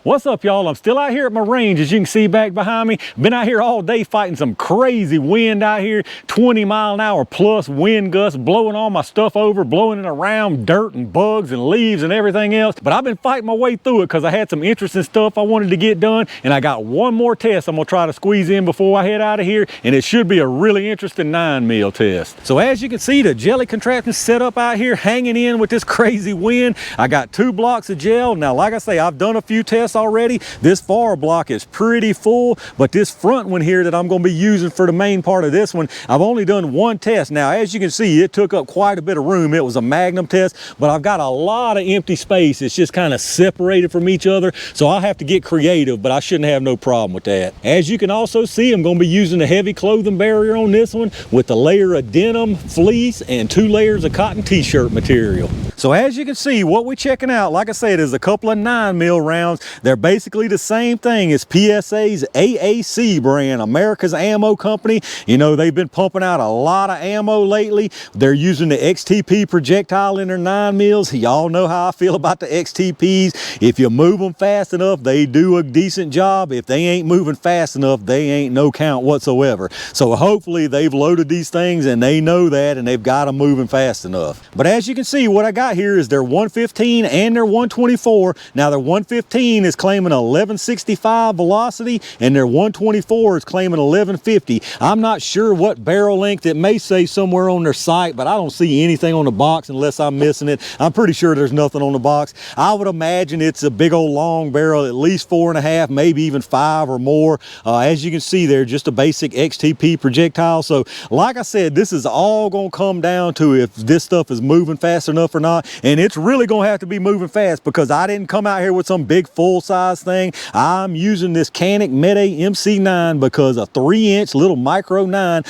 What's up, y'all? I'm still out here at my range, as you can see back behind me. Been out here all day fighting some crazy wind out here, 20-mile-an-hour plus wind gusts, blowing all my stuff over, blowing it around, dirt and bugs and leaves and everything else. But I've been fighting my way through it because I had some interesting stuff I wanted to get done, and I got one more test I'm gonna try to squeeze in before I head out of here, and it should be a really interesting 9mm test. So as you can see, the jelly contraption set up out here, hanging in with this crazy wind. I got 2 blocks of gel. Now, like I say, I've done a few tests already. This far block is pretty full, but this front one here that I'm going to be using for the main part of this one, I've only done 1 test. Now, as you can see, it took up quite a bit of room. It was a magnum test, but I've got a lot of empty space. It's just kind of separated from each other, so I'll have to get creative, but I shouldn't have no problem with that. As you can also see, I'm going to be using a heavy clothing barrier on this one with a layer of denim fleece and 2 layers of cotton t-shirt material. So as you can see, what we're checking out, like I said, is a couple of 9mm rounds. They're basically the same thing as PSA's AAC brand, America's Ammo Company. You know, they've been pumping out a lot of ammo lately. They're using the XTP projectile in their 9mm. Y'all know how I feel about the XTPs. If you move them fast enough, they do a decent job. If they ain't moving fast enough, they ain't no count whatsoever. So hopefully they've loaded these things and they know that, and they've got them moving fast enough. But as you can see, what I got here is their 115 and their 124. Now their 115 is claiming 1165 velocity and their 124 is claiming 1150. I'm not sure what barrel length. It may say somewhere on their site, but I don't see anything on the box unless I'm missing it. I'm pretty sure there's nothing on the box. I would imagine it's a big old long barrel, at least 4.5, maybe even 5 or more. As you can see there, just a basic XTP projectile. So like I said, this is all gonna come down to if this stuff is moving fast enough or not. And it's really gonna have to be moving fast, because I didn't come out here with some big full-size thing. I'm using this Canik Mete MC9 because a 3-inch little micro 9,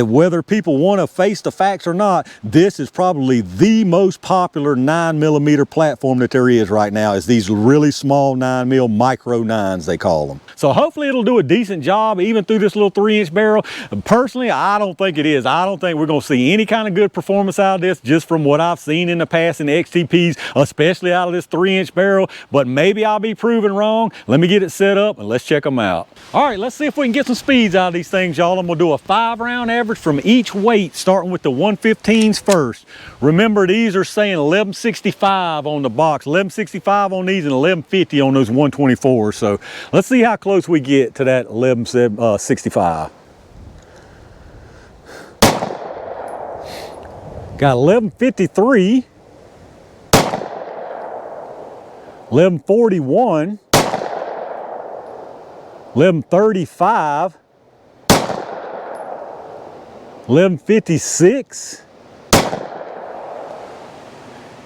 whether people want to face the facts or not, this is probably the most popular 9mm platform that there is right now, is these really small 9mm micro 9s, they call them. So hopefully it'll do a decent job even through this little 3-inch barrel. Personally, I don't think it is. I don't think we're gonna see any kind of good performance out of this, just from what I've seen in the past in the XTPs, especially out of this 3-inch barrel, but maybe I'll be proven wrong. Let me get it set up and let's check them out. All right, let's see if we can get some speeds out of these things, y'all. I'm gonna do a 5-round average from each weight, starting with the 115s first. Remember, these are saying 1165 on the box, 1165 on these and 1150 on those 124s. So let's see how close we get to that 1165. Got 1153, 1141, 1135, 1156,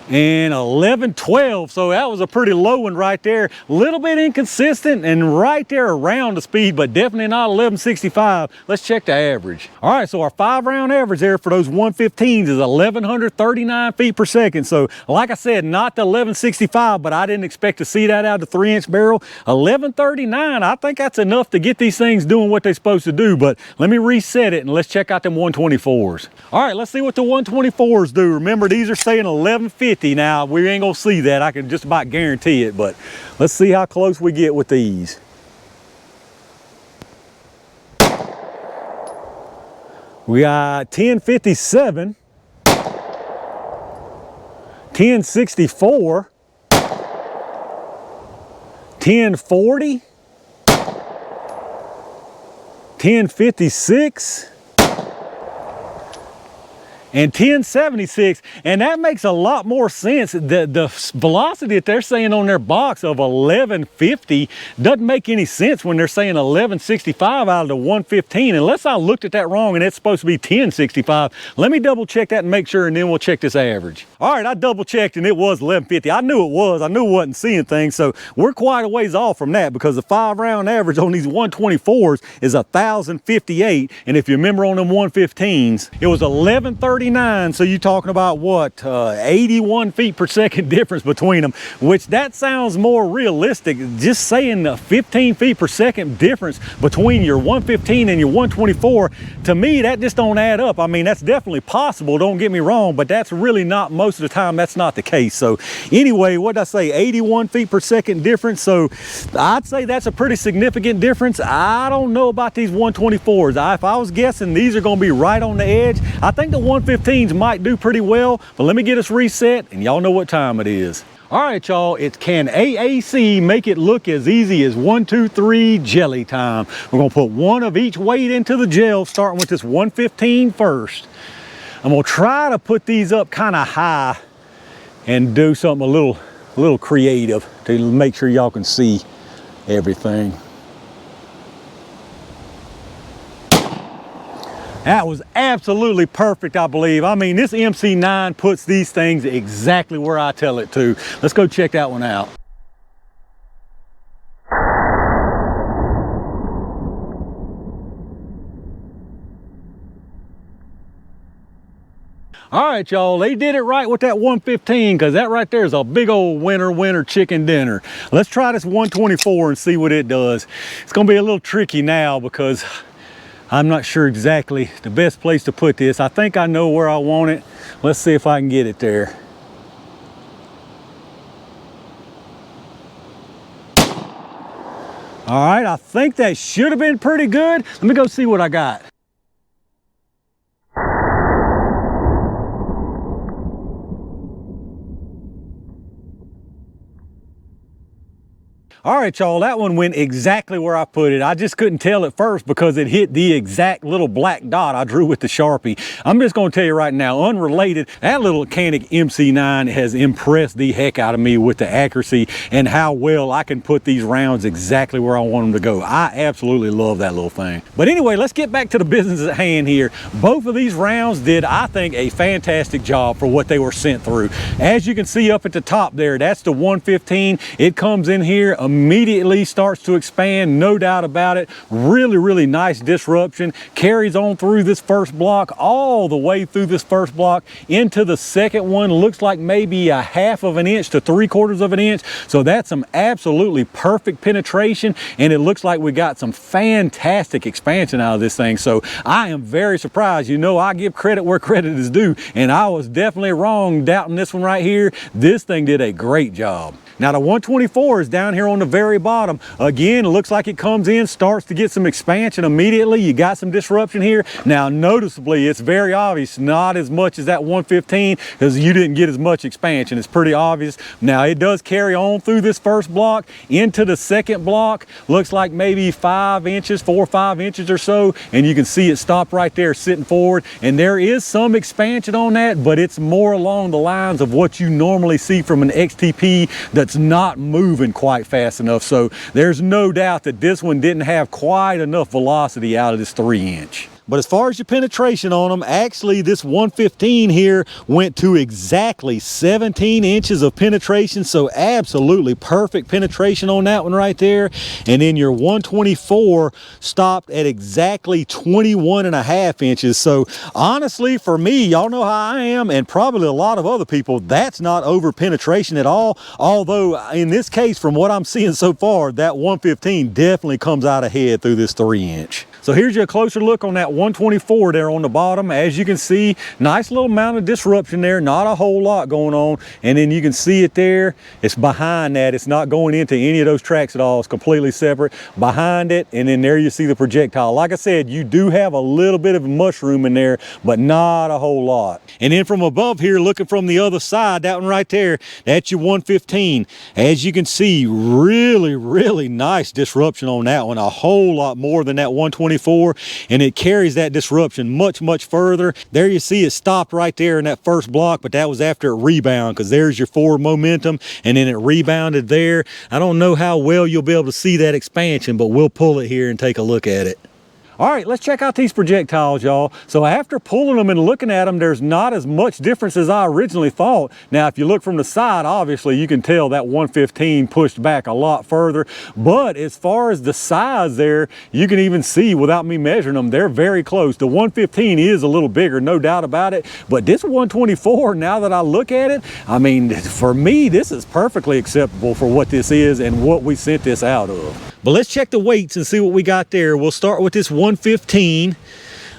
and 1112. So that was a pretty low one right there. A little bit inconsistent and right there around the speed, but definitely not 1165. Let's check the average. All right, so our 5-round average there for those 115s is 1139 feet per second. So like I said, not the 1165, but I didn't expect to see that out of the 3-inch barrel. 1139, I think that's enough to get these things doing what they're supposed to do, but let me reset it and let's check out them 124s. All right, let's see what the 124s do. Remember, these are saying 1150. Now, we ain't gonna see that, I can just about guarantee it, but let's see how close we get with these. We got 1057, 1064, 1040, 1056, and 1076, and that makes a lot more sense. The velocity that they're saying on their box of 1150 doesn't make any sense when they're saying 1165 out of the 115, unless I looked at that wrong and it's supposed to be 1065. Let me double check that and make sure, and then we'll check this average. All right, I double checked and it was 1150. I knew it was. I knew I wasn't seeing things, so we're quite a ways off from that, because the 5-round average on these 124s is 1058, and if you remember on them 115s, it was 1130 139. So you're talking about what, 81 feet per second difference between them, which that sounds more realistic. Just saying 15 feet per second difference between your 115 and your 124, to me, that just don't add up. I mean, that's definitely possible, don't get me wrong, but that's really not, most of the time, that's not the case. So anyway, what did I say, 81 feet per second difference? So I'd say that's a pretty significant difference. I don't know about these 124s. If I was guessing, these are gonna be right on the edge. I think the 115s might do pretty well, but let me get us reset and y'all know what time it is. All right, y'all, it's can AAC make it look as easy as 1, 2, 3 jelly time. We're gonna put one of each weight into the gel, starting with this 115 first. I'm gonna try to put these up kind of high and do something a little creative to make sure y'all can see everything. That was absolutely perfect, I believe. I mean, this MC9 puts these things exactly where I tell it to. Let's go check that one out. All right, y'all, they did it right with that 115, because that right there is a big old winner chicken dinner. Let's try this 124 and see what it does. It's gonna be a little tricky now because I'm not sure exactly the best place to put this. I think I know where I want it. Let's see if I can get it there. All right, I think that should have been pretty good. Let me go see what I got. All right, y'all, that one went exactly where I put it. I just couldn't tell at first because it hit the exact little black dot I drew with the Sharpie. I'm just gonna tell you right now, unrelated, that little Canik MC9 has impressed the heck out of me with the accuracy and how well I can put these rounds exactly where I want them to go. I absolutely love that little thing. But anyway, let's get back to the business at hand here. Both of these rounds did, I think, a fantastic job for what they were sent through. As you can see up at the top there, that's the 115. It comes in here, immediately starts to expand, no doubt about it. Really nice disruption. Carries on through this first block, all the way through this first block into the second one. Looks like maybe a 1/2 inch to 3/4 of an inch. So that's some absolutely perfect penetration, and it looks like we got some fantastic expansion out of this thing. So I am very surprised. You know, I give credit where credit is due, and I was definitely wrong doubting this one right here. This thing did a great job. Now the 124 is down here on the very bottom. Again, it looks like it comes in, starts to get some expansion immediately. You got some disruption here. Now noticeably, it's very obvious, not as much as that 115 because you didn't get as much expansion. It's pretty obvious. Now it does carry on through this first block into the second block. Looks like maybe 5 inches, 4 or 5 inches or so. And you can see it stop right there sitting forward. And there is some expansion on that, but it's more along the lines of what you normally see from an XTP that's not moving quite fast enough. So there's no doubt that this one didn't have quite enough velocity out of this 3-inch. But as far as your penetration on them, actually this 115 here went to exactly 17 inches of penetration. So absolutely perfect penetration on that one right there. And then your 124 stopped at exactly 21.5 inches. So honestly, for me, y'all know how I am, and probably a lot of other people, that's not over penetration at all. Although in this case, from what I'm seeing so far, that 115 definitely comes out ahead through this 3-inch. So here's your closer look on that 124 there on the bottom. As you can see, nice little amount of disruption there, not a whole lot going on. And then you can see it there, it's behind that. It's not going into any of those tracks at all. It's completely separate behind it. And then there you see the projectile. Like I said, you do have a little bit of mushroom in there, but not a whole lot. And then from above here, looking from the other side, that one right there, that's your 115. As you can see, really nice disruption on that one. A whole lot more than that 124. And it carries that disruption much further. There you see it stopped right there in that first block, but that was after it rebounded, because there's your forward momentum, and then it rebounded there. I don't know how well you'll be able to see that expansion, but we'll pull it here and take a look at it. All right, let's check out these projectiles, y'all. So after pulling them and looking at them, there's not as much difference as I originally thought. Now, if you look from the side, obviously you can tell that 115 pushed back a lot further. But as far as the size there, you can even see without me measuring them, they're very close. The 115 is a little bigger, no doubt about it. But this 124, now that I look at it, I mean, for me, this is perfectly acceptable for what this is and what we sent this out of. But let's check the weights and see what we got there. We'll start with this 115.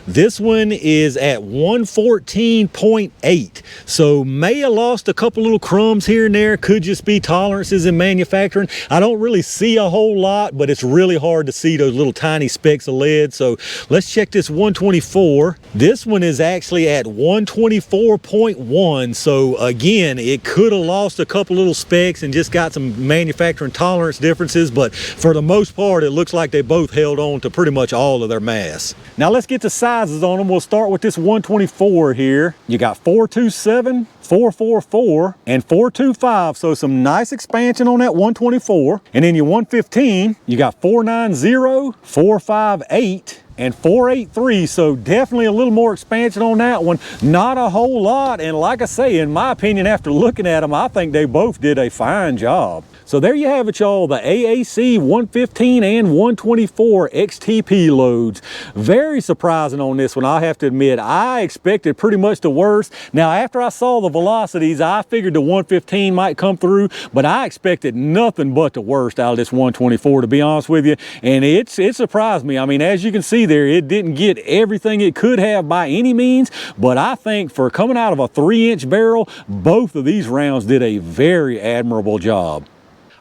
This one is at 114.8. So may have lost a couple little crumbs here and there. Could just be tolerances in manufacturing. I don't really see a whole lot, but it's really hard to see those little tiny specks of lead. So let's check this 124. This one is actually at 124.1. So again, it could have lost a couple little specks and just got some manufacturing tolerance differences, but for the most part, it looks like they both held on to pretty much all of their mass. Now let's get to sizes on them. We'll start with this 124 here. You got 427, 444, and 425. So some nice expansion on that 124. And then your 115, you got 490, 458, and 483. So definitely a little more expansion on that one. Not a whole lot. And like I say, in my opinion, after looking at them, I think they both did a fine job. So there you have it, y'all, the AAC 115 and 124 XTP loads. Very surprising on this one, I have to admit. I expected pretty much the worst. Now, after I saw the velocities, I figured the 115 might come through, but I expected nothing but the worst out of this 124, to be honest with you. And it surprised me. I mean, as you can see there, it didn't get everything it could have by any means, but I think for coming out of a 3-inch barrel, both of these rounds did a very admirable job.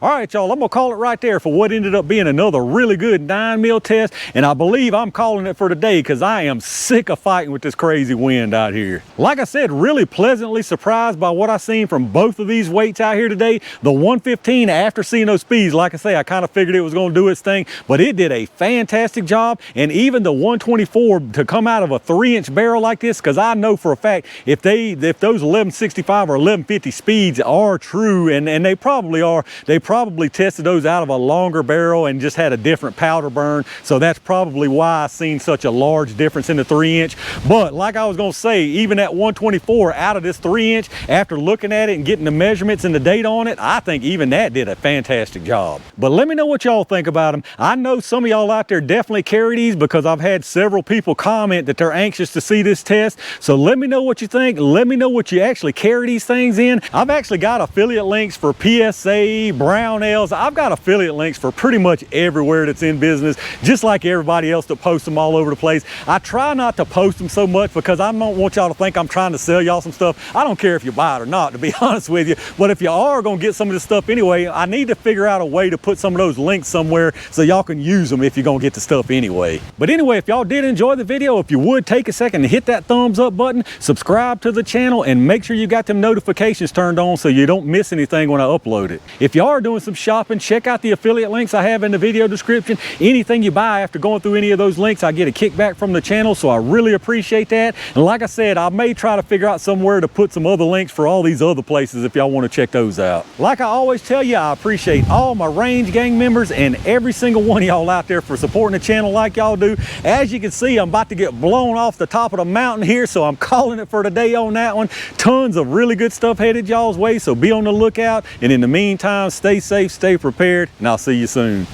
All right, y'all, I'm gonna call it right there for what ended up being another really good 9mm test, and I believe I'm calling it for today because I am sick of fighting with this crazy wind out here. Like I said, really pleasantly surprised by what I seen from both of these weights out here today. The 115, after seeing those speeds, like I say, I kind of figured it was gonna do its thing, but it did a fantastic job. And even the 124 to come out of a 3-inch barrel like this, because I know for a fact if those 1165 or 1150 speeds are true, and they probably are, they probably tested those out of a longer barrel and just had a different powder burn. So that's probably why I seen such a large difference in the 3-inch. But like I was gonna say, even at 124 out of this 3-inch, after looking at it and getting the measurements and the data on it, I think even that did a fantastic job. But let me know what y'all think about them. I know some of y'all out there definitely carry these because I've had several people comment that they're anxious to see this test. So let me know what you think. Let me know what you actually carry these things in. I've actually got affiliate links for PSA, Brownells. I've got affiliate links for pretty much everywhere that's in business, just like everybody else that posts them all over the place. I try not to post them so much because I don't want y'all to think I'm trying to sell y'all some stuff. I don't care if you buy it or not, to be honest with you. But if you are gonna get some of this stuff anyway, I need to figure out a way to put some of those links somewhere so y'all can use them if you're gonna get the stuff anyway. But anyway, if y'all did enjoy the video, if you would take a second and hit that thumbs up button, subscribe to the channel, and make sure you got them notifications turned on so you don't miss anything when I upload it. If you are doing some shopping, check out the affiliate links I have in the video description. Anything you buy after going through any of those links, I get a kickback from the channel, so I really appreciate that. And like I said, I may try to figure out somewhere to put some other links for all these other places if y'all want to check those out. Like I always tell you, I appreciate all my Range Gang members and every single one of y'all out there for supporting the channel like y'all do. As you can see, I'm about to get blown off the top of the mountain here, so I'm calling it for today on that one. Tons of really good stuff headed y'all's way, so be on the lookout. And in the meantime, stay safe, stay prepared, and I'll see you soon.